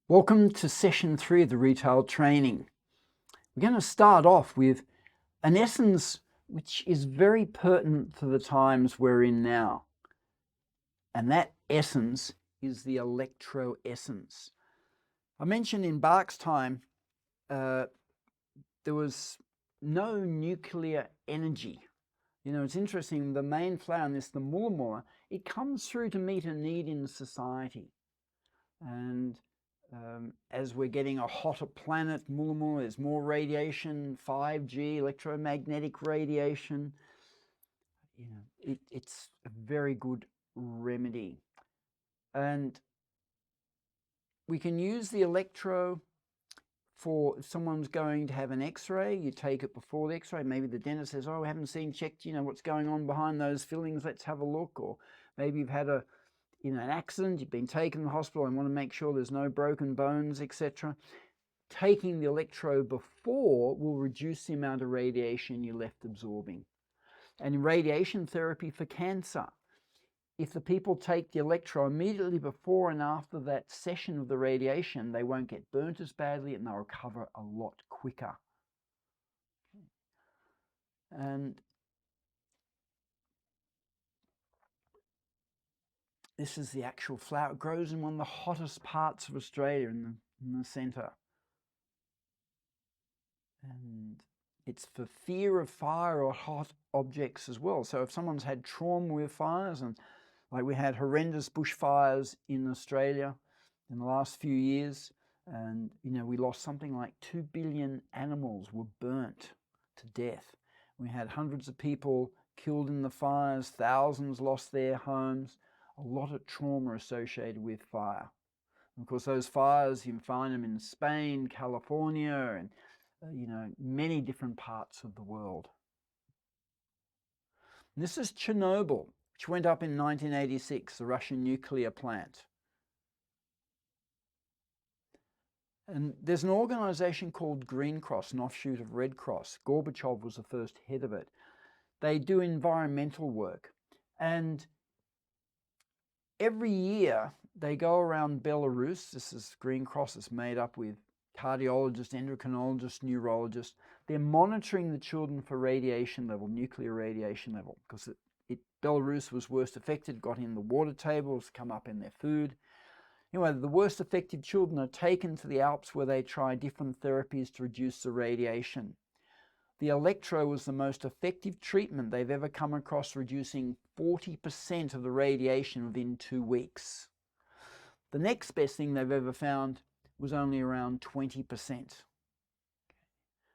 Welcome to session 3 of the retail training. We're going to start off with an essence which is very pertinent to the times we're in now. And that essence is the electroessence. I mentioned in Bach's time, there was no nuclear energy. You know, it's interesting, the main flower in this, the mulla mulla, it comes through to meet a need in society. And as we're getting a hotter planet, mulla mulla, there's more radiation, 5G, electromagnetic radiation. You know, it's a very good remedy. And we can use the electro for if someone's going to have an x-ray, you take it before the x-ray. Maybe the dentist says, oh, we haven't checked, what's going on behind those fillings, let's have a look. Or maybe you've had an accident, you've been taken to the hospital and want to make sure there's no broken bones, etc. Taking the electro before will reduce the amount of radiation you're left absorbing. And in radiation therapy for cancer, if the people take the electro immediately before and after that session of the radiation, they won't get burnt as badly and they'll recover a lot quicker. And this is the actual flower. It grows in one of the hottest parts of Australia in the centre. And it's for fear of fire or hot objects as well. So if someone's had trauma with fires, and like we had horrendous bushfires in Australia in the last few years, and we lost something like 2 billion animals were burnt to death. We had hundreds of people killed in the fires, thousands lost their homes, a lot of trauma associated with fire. And of course, those fires, you can find them in Spain, California, and many different parts of the world. And this is Chernobyl, which went up in 1986, the Russian nuclear plant. And there's an organization called Green Cross, an offshoot of Red Cross. Gorbachev was the first head of it. They do environmental work. And every year they go around Belarus. This is Green Cross, is made up with cardiologists, endocrinologists, neurologists. They're monitoring the children for radiation level, nuclear radiation level, because Belarus was worst affected, got in the water tables, come up in their food. Anyway, the worst affected children are taken to the Alps where they try different therapies to reduce the radiation. The electro was the most effective treatment they've ever come across, reducing 40% of the radiation within 2 weeks. The next best thing they've ever found was only around 20%.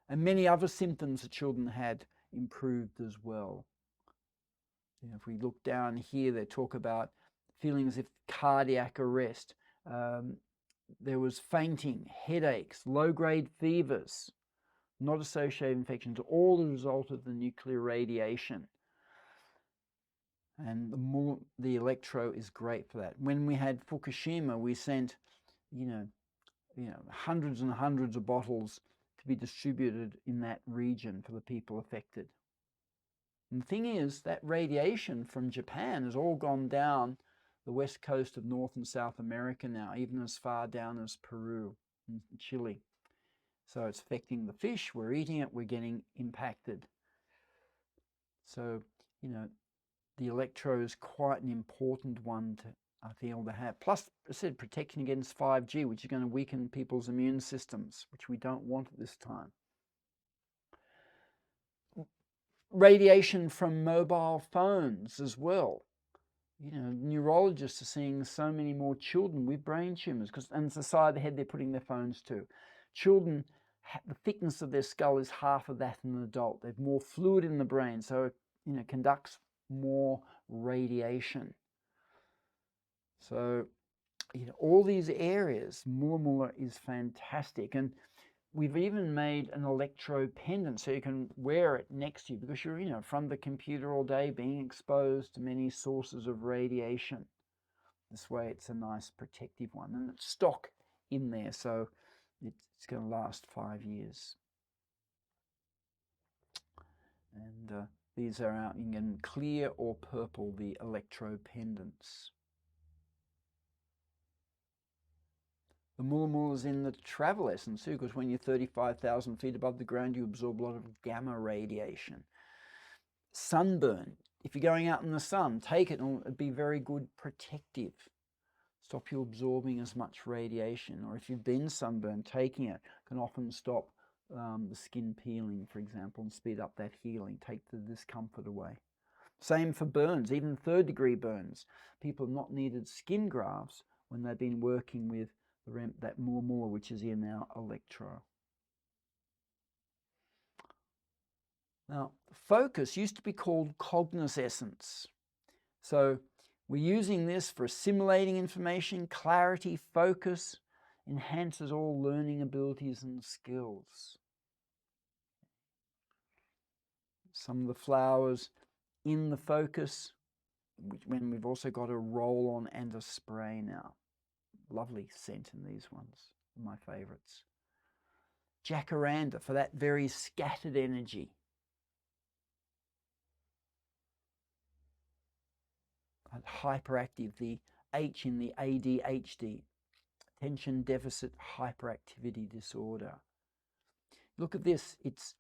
And many other symptoms the children had improved as well. If we look down here, they talk about feelings of cardiac arrest. There was fainting, headaches, low-grade fevers, not associated infections, all the result of the nuclear radiation. And the electro is great for that. When we had Fukushima, we sent, hundreds and hundreds of bottles to be distributed in that region for the people affected. And the thing is, that radiation from Japan has all gone down the west coast of North and South America now, even as far down as Peru and Chile. So it's affecting the fish, we're eating it, we're getting impacted. So, the electro is quite an important one to, I feel, to have. Plus, I said, protection against 5G, which is going to weaken people's immune systems, which we don't want at this time. Radiation from mobile phones as well. Neurologists are seeing so many more children with brain tumors, and it's the side of the head they're putting their phones to. Children, the thickness of their skull is half of that in an adult. They have more fluid in the brain, so it conducts more radiation. So, all these areas, mulla mulla is fantastic. And we've even made an electro pendant so you can wear it next to you because you're, in front of the computer all day being exposed to many sources of radiation. This way it's a nice protective one. And it's stock in there, so it's going to last 5 years. And these are out in clear or purple, the electro pendants. The mula mula is in the travel essence too, because when you're 35,000 feet above the ground, you absorb a lot of gamma radiation. Sunburn. If you're going out in the sun, take it and it'll be very good protective. Stop you absorbing as much radiation. Or if you've been sunburned, taking it can often stop the skin peeling, for example, and speed up that healing, take the discomfort away. Same for burns, even third-degree burns. People have not needed skin grafts when they've been working with that mula mula, which is in our electro. Now, focus used to be called cognoscence. So we're using this for assimilating information, clarity, focus, enhances all learning abilities and skills. Some of the flowers in the focus, when we've also got a roll-on and a spray now. Lovely scent in these ones, my favorites. Jacaranda for that very scattered energy. Hyperactive, the H in the ADHD, attention deficit hyperactivity disorder. Look at this, it's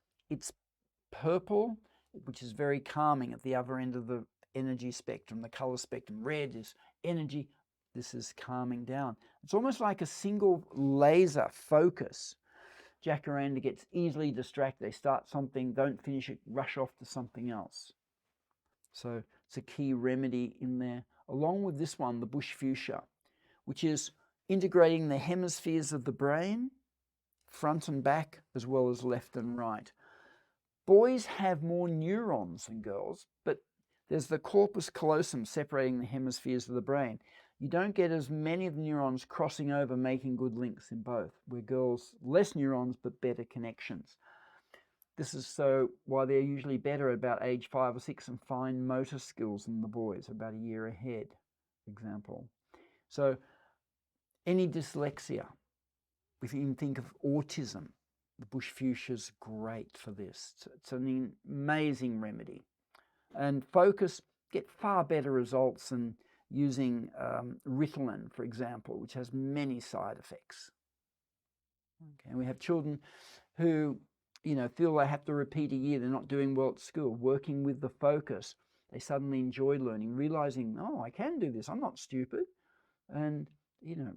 purple, which is very calming at the other end of the energy spectrum, the color spectrum. Red is energy, this is calming down. It's almost like a single laser focus. Jacaranda gets easily distracted. They start something, don't finish it, rush off to something else. So it's a key remedy in there. Along with this one, the bush fuchsia, which is integrating the hemispheres of the brain, front and back, as well as left and right. Boys have more neurons than girls, but there's the corpus callosum separating the hemispheres of the brain. You don't get as many of the neurons crossing over, making good links in both, where girls, less neurons, but better connections. This is so why they're usually better at about age 5 or 6 and fine motor skills than the boys, about a year ahead, for example. So any dyslexia, we can even think of autism. The bush fuchsia is great for this. It's an amazing remedy. And focus, get far better results than using Ritalin, for example, which has many side effects. Okay, and we have children who, feel they have to repeat a year, they're not doing well at school. Working with the focus, they suddenly enjoy learning, realizing, oh, I can do this, I'm not stupid. And,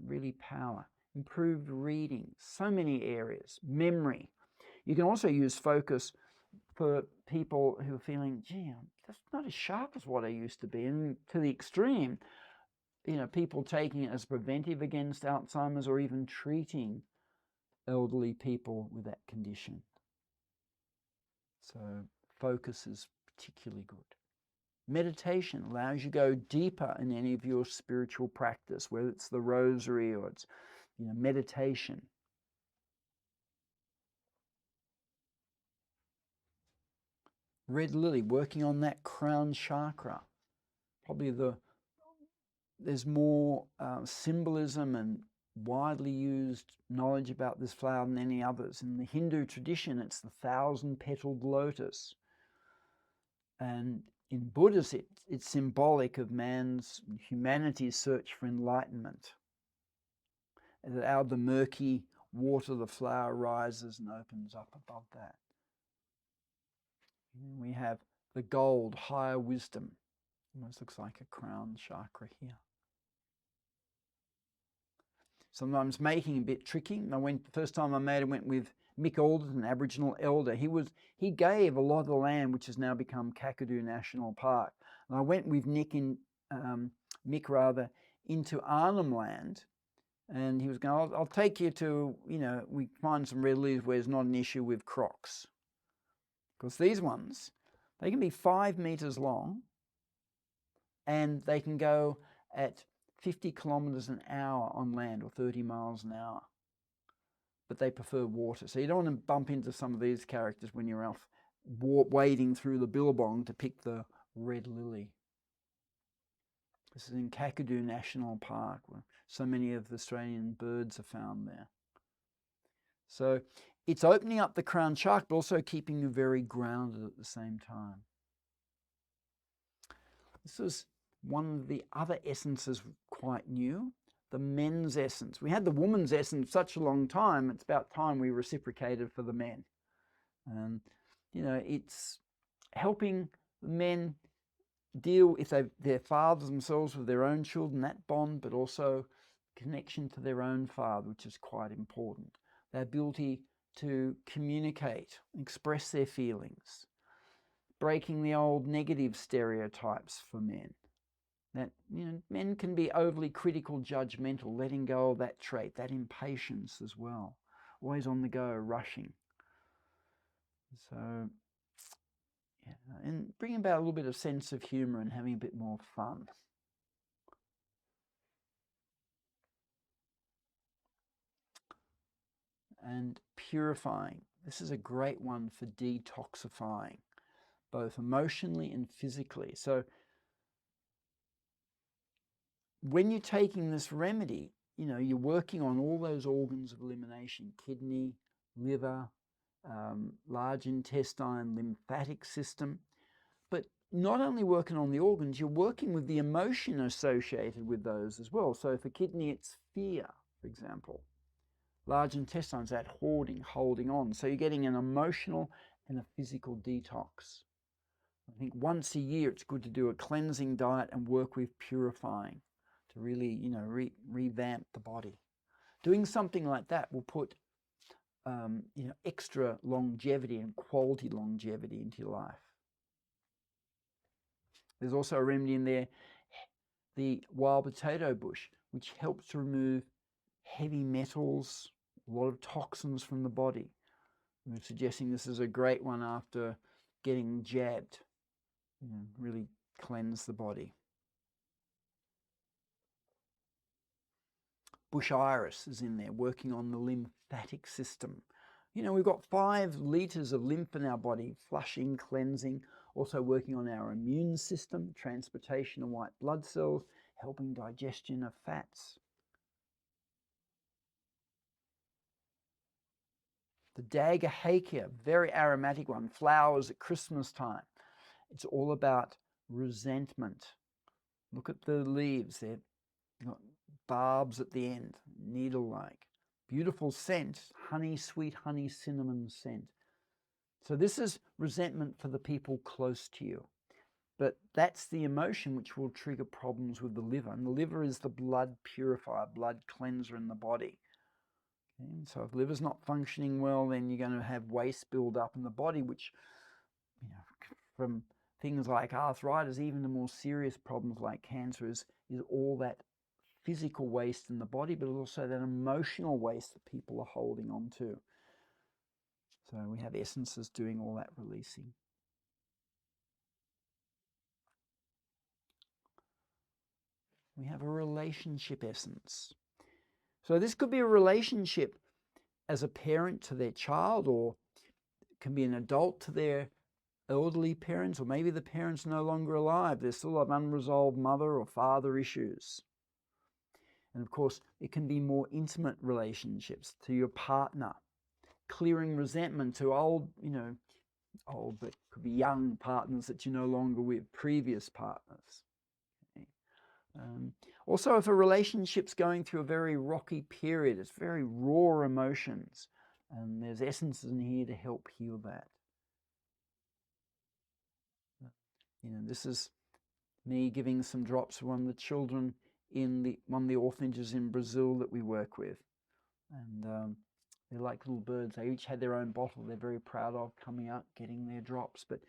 really power. Improved reading, so many areas. Memory. You can also use focus for people who are feeling, gee, I'm just not as sharp as what I used to be. And to the extreme, people taking it as preventive against Alzheimer's or even treating elderly people with that condition. So focus is particularly good. Meditation allows you to go deeper in any of your spiritual practice, whether it's the rosary or it's meditation. Red lily, working on that crown chakra. Probably there's more symbolism and widely used knowledge about this flower than any others. In the Hindu tradition, it's the 1,000-petaled lotus. And in Buddhism, it's symbolic of humanity's search for enlightenment. And out of the murky water, the flower rises and opens up above that. And we have the gold, higher wisdom. Almost looks like a crown chakra here. Sometimes making a bit tricky. The first time I made it, went with Mick Alderton, an Aboriginal elder. He gave a lot of the land, which has now become Kakadu National Park. And I went with Mick into Arnhem Land, and he was going, I'll take you to, we find some red lilies where there's not an issue with crocs. Because these ones, they can be 5 meters long, and they can go at 50 kilometers an hour on land, or 30 miles an hour. But they prefer water. So you don't want to bump into some of these characters when you're off wading through the billabong to pick the red lily. This is in Kakadu National Park, where so many of the Australian birds are found there. So it's opening up the crown chakra, but also keeping you very grounded at the same time. This is one of the other essences quite new, the men's essence. We had the woman's essence such a long time, it's about time we reciprocated for the men. And, it's helping men deal, if they're fathers themselves, with their own children, that bond, but also connection to their own father, which is quite important. The ability to communicate, express their feelings, breaking the old negative stereotypes for men. That, men can be overly critical, judgmental, letting go of that trait, that impatience as well. Always on the go, rushing. So, yeah, and bringing about a little bit of sense of humour and having a bit more fun. And purifying. This is a great one for detoxifying, both emotionally and physically. So when you're taking this remedy, you're working on all those organs of elimination: kidney, liver, large intestine, lymphatic system. But not only working on the organs, you're working with the emotion associated with those as well. So for kidney, it's fear, for example. Large intestines, that hoarding, holding on. So you're getting an emotional and a physical detox. I think once a year, it's good to do a cleansing diet and work with purifying to really, revamp the body. Doing something like that will put, extra longevity and quality longevity into your life. There's also a remedy in there, the wild potato bush, which helps to remove heavy metals, a lot of toxins from the body. We're suggesting this is a great one after getting jabbed. Really cleanse the body. Bush iris is in there, working on the lymphatic system. We've got 5 litres of lymph in our body, flushing, cleansing, also working on our immune system, transportation of white blood cells, helping digestion of fats. The Dagger Hakea, very aromatic one, flowers at Christmas time. It's all about resentment. Look at the leaves, they've got barbs at the end, needle-like. Beautiful scent, honey, sweet honey, cinnamon scent. So this is resentment for the people close to you. But that's the emotion which will trigger problems with the liver. And the liver is the blood purifier, blood cleanser in the body. Okay? So if the liver's not functioning well, then you're going to have waste build up in the body, which, from things like arthritis, even to more serious problems like cancer, is all that physical waste in the body, but also that emotional waste that people are holding on to. So we have essences doing all that releasing. We have a relationship essence. So this could be a relationship as a parent to their child, or it can be an adult to their elderly parents, or maybe the parent's no longer alive. They still have unresolved mother or father issues. And of course, it can be more intimate relationships to your partner, clearing resentment to old, but could be young partners that you're no longer with, previous partners. Okay. Also, if a relationship's going through a very rocky period, it's very raw emotions, and there's essences in here to help heal that. This is me giving some drops to one of the children in one of the orphanages in Brazil that we work with. And they're like little birds. They each had their own bottle they're very proud of, coming out, getting their drops. But,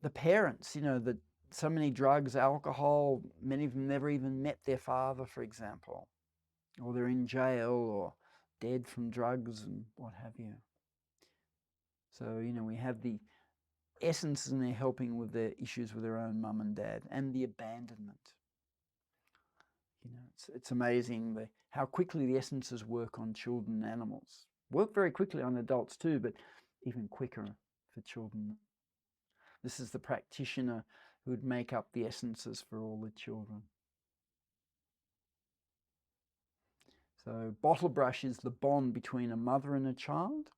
the parents, so many drugs, alcohol, many of them never even met their father, for example. Or they're in jail or dead from drugs and what have you. So, we have the essences in there helping with their issues with their own mum and dad, and the abandonment. It's amazing how quickly the essences work on children and animals. Work very quickly on adults too, but even quicker for children. This is the practitioner who would make up the essences for all the children. So bottle brush is the bond between a mother and a child.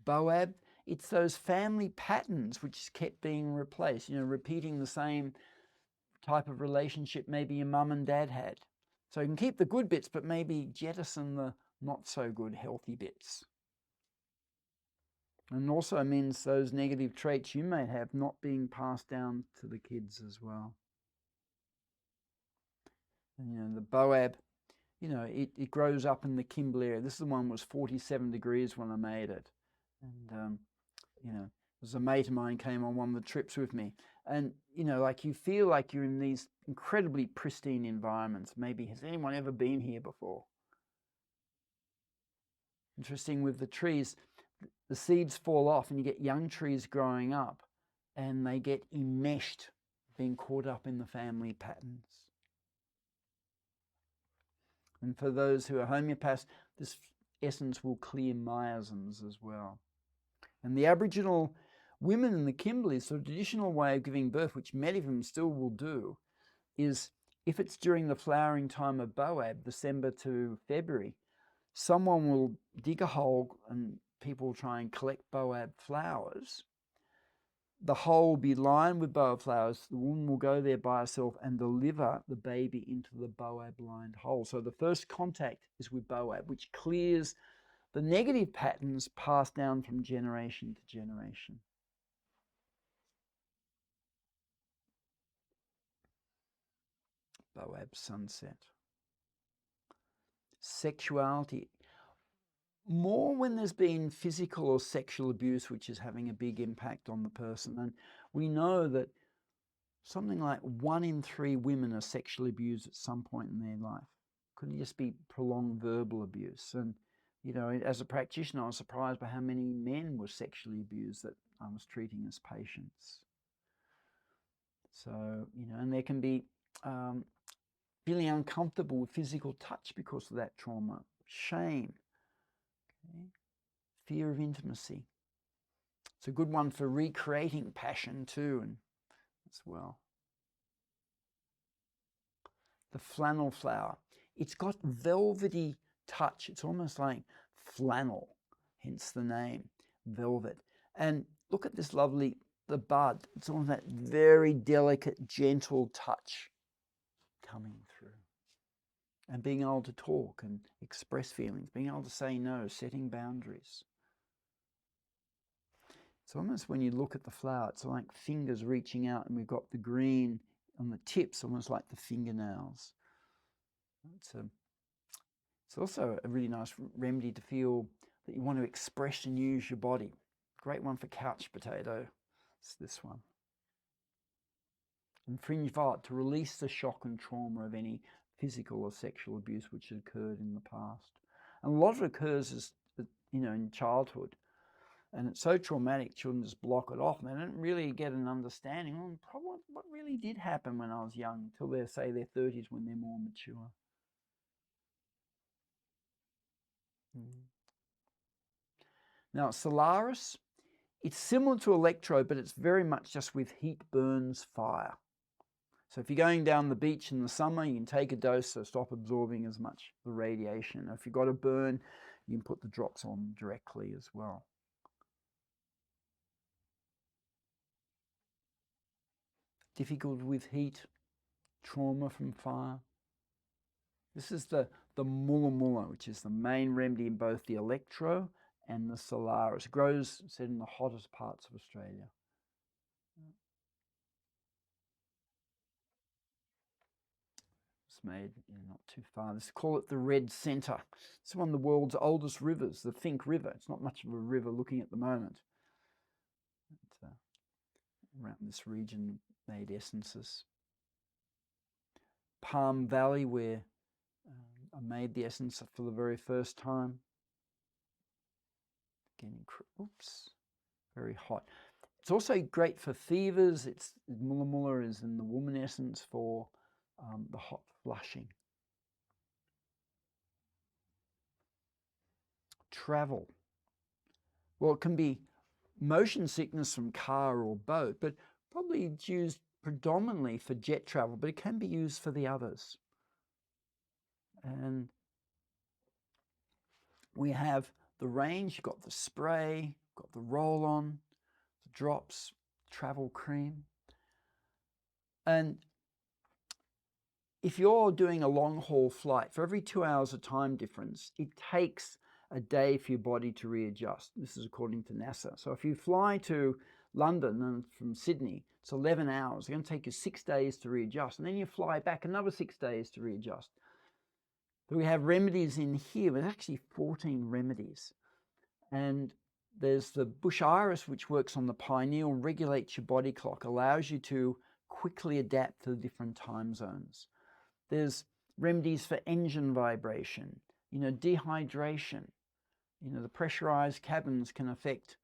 Boab it's those family patterns which kept being replaced, repeating the same type of relationship maybe your mum and dad had. So you can keep the good bits, but maybe jettison the not so good healthy bits. And also means those negative traits you may have not being passed down to the kids as well. And the boab, it grows up in the Kimberley area. This is the one that was 47 degrees when I made it. And, there's a mate of mine came on one of the trips with me. And, you feel like you're in these incredibly pristine environments. Maybe, has anyone ever been here before? Interesting with the trees, the seeds fall off and you get young trees growing up and they get enmeshed, being caught up in the family patterns. And for those who are homeopaths, this essence will clear miasms as well. And the Aboriginal women in the Kimberleys, the traditional way of giving birth, which many of them still will do, is if it's during the flowering time of Boab, December to February, someone will dig a hole and people will try and collect Boab flowers. The hole will be lined with Boab flowers. The woman will go there by herself and deliver the baby into the Boab lined hole. So the first contact is with Boab, which clears the negative patterns passed down from generation to generation. Boab sunset. Sexuality. More when there's been physical or sexual abuse, which is having a big impact on the person. And we know that something like 1 in 3 women are sexually abused at some point in their life. Couldn't just be prolonged verbal abuse. And, as a practitioner, I was surprised by how many men were sexually abused that I was treating as patients. So, and there can be feeling uncomfortable with physical touch because of that trauma, shame, fear of intimacy. It's a good one for recreating passion too, and as well. The flannel flower. It's got velvety touch. It's almost like flannel, hence the name, velvet. And look at this the bud. It's almost that very delicate, gentle touch coming through. And being able to talk and express feelings, being able to say no, setting boundaries. It's almost when you look at the flower, it's like fingers reaching out and we've got the green on the tips, almost like the fingernails. It's also a really nice remedy to feel that you want to express and use your body. Great one for couch potato. It's this one. And fringe violet to release the shock and trauma of any physical or sexual abuse which had occurred in the past. And a lot of it occurs in childhood. And it's so traumatic, children just block it off and they don't really get an understanding on what really did happen when I was young, until they're, say, their 30s when they're more mature. Now, Solaris, it's similar to Electro, but it's very much just with heat burns fire. So if you're going down the beach in the summer, you can take a dose, so stop absorbing as much the radiation. If you've got a burn, you can put the drops on directly as well. Difficult with heat, trauma from fire. This is the Mulla Mulla, which is the main remedy in both the Electro and the Solaris. It grows, said, in the hottest parts of Australia. It's made not too far. Let's call it the Red Centre. It's one of the world's oldest rivers, the Finke River. It's not much of a river looking at the moment. Around this region made essences. Palm Valley, where I made the essence for the very first time. Again, very hot. It's also great for fevers. Mulla Mulla is in the woman essence for the hot flushing. Travel. Well, it can be motion sickness from car or boat, but probably it's used predominantly for jet travel, but it can be used for the others. And we have the range. You've got the spray, got the roll-on, the drops, travel cream. And if you're doing a long-haul flight, for every 2 hours of time difference, it takes a day for your body to readjust. This is according to NASA. So if you fly to London and from Sydney, it's 11 hours. It's going to take you 6 days to readjust. And then you fly back another 6 days to readjust. But we have remedies in here. There's actually 14 remedies. And there's the bush iris, which works on the pineal, regulates your body clock, allows you to quickly adapt to the different time zones. There's remedies for engine vibration, dehydration. The pressurized cabins can affect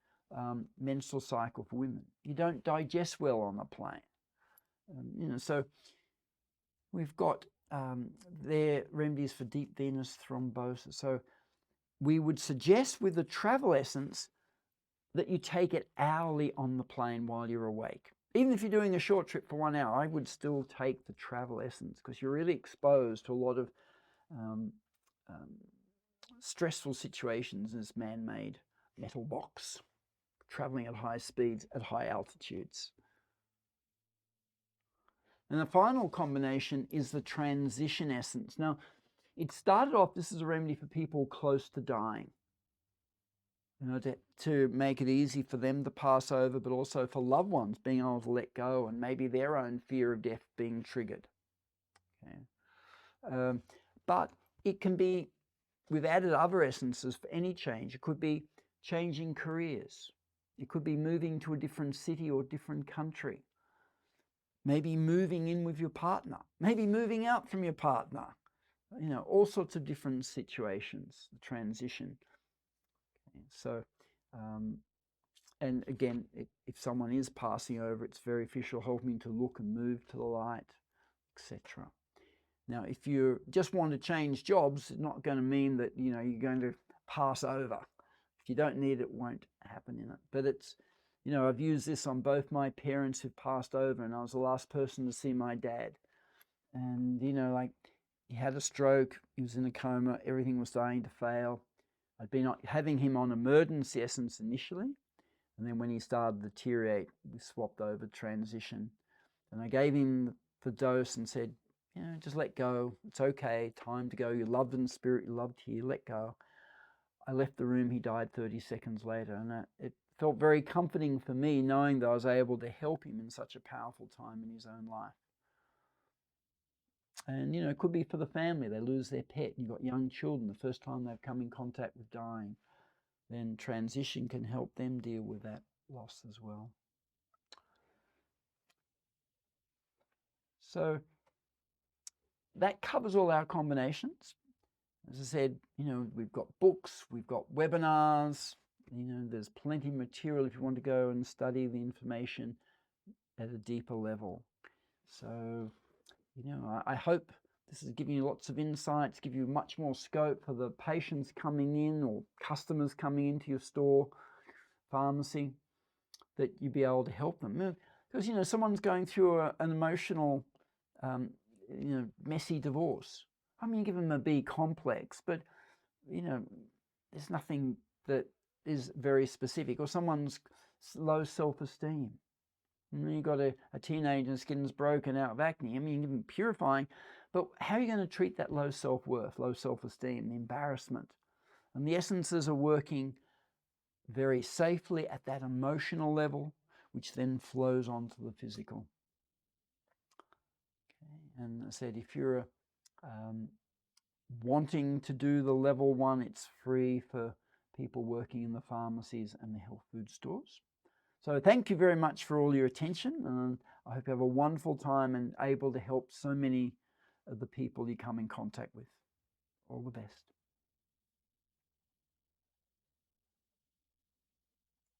menstrual cycle for women. You don't digest well on a plane. So we've got their remedies for deep venous thrombosis. So we would suggest with the Travel Essence that you take it hourly on the plane while you're awake. Even if you're doing a short trip for 1 hour, I would still take the Travel Essence because you're really exposed to a lot of stressful situations in this man-made metal box, traveling at high speeds at high altitudes. And the final combination is the Transition Essence. Now, it started off, this is a remedy for people close to dying. To make it easy for them to pass over, but also for loved ones being able to let go and maybe their own fear of death being triggered. Okay. But it can be, we've added other essences for any change. It could be changing careers. It could be moving to a different city or different country. Maybe moving in with your partner. Maybe moving out from your partner. All sorts of different situations, the transition. So, and again, if someone is passing over, it's very official, helping to look and move to the light, etc. Now, if you just want to change jobs, it's not going to mean that, you're going to pass over. If you don't need it, it won't happen in it. But it's, I've used this on both my parents who've passed over, and I was the last person to see my dad. And, he had a stroke, he was in a coma, everything was starting to fail. I'd been having him on emergency essence initially, and then when he started to deteriorate, we swapped over Transition. And I gave him the dose and said, just let go. It's okay. Time to go. You're loved in spirit. You're loved here. Let go. I left the room. He died 30 seconds later, and it felt very comforting for me knowing that I was able to help him in such a powerful time in his own life. And, it could be for the family. They lose their pet. You've got young children, the first time they've come in contact with dying. Then Transition can help them deal with that loss as well. So that covers all our combinations. As I said, we've got books, we've got webinars, there's plenty of material if you want to go and study the information at a deeper level. So, I hope this is giving you lots of insights, give you much more scope for the patients coming in or customers coming into your store, pharmacy, that you'll be able to help them. Because, someone's going through an emotional, messy divorce. Give them a B complex, but, there's nothing that is very specific. Or someone's low self-esteem. You've got a teenager's skin's broken out of acne. You give them purifying, but how are you going to treat that low self-worth, low self-esteem, the embarrassment? And the essences are working very safely at that emotional level, which then flows onto the physical. Okay. And I said, if you're wanting to do the level 1, it's free for people working in the pharmacies and the health food stores. So thank you very much for all your attention, and I hope you have a wonderful time and able to help so many of the people you come in contact with. All the best.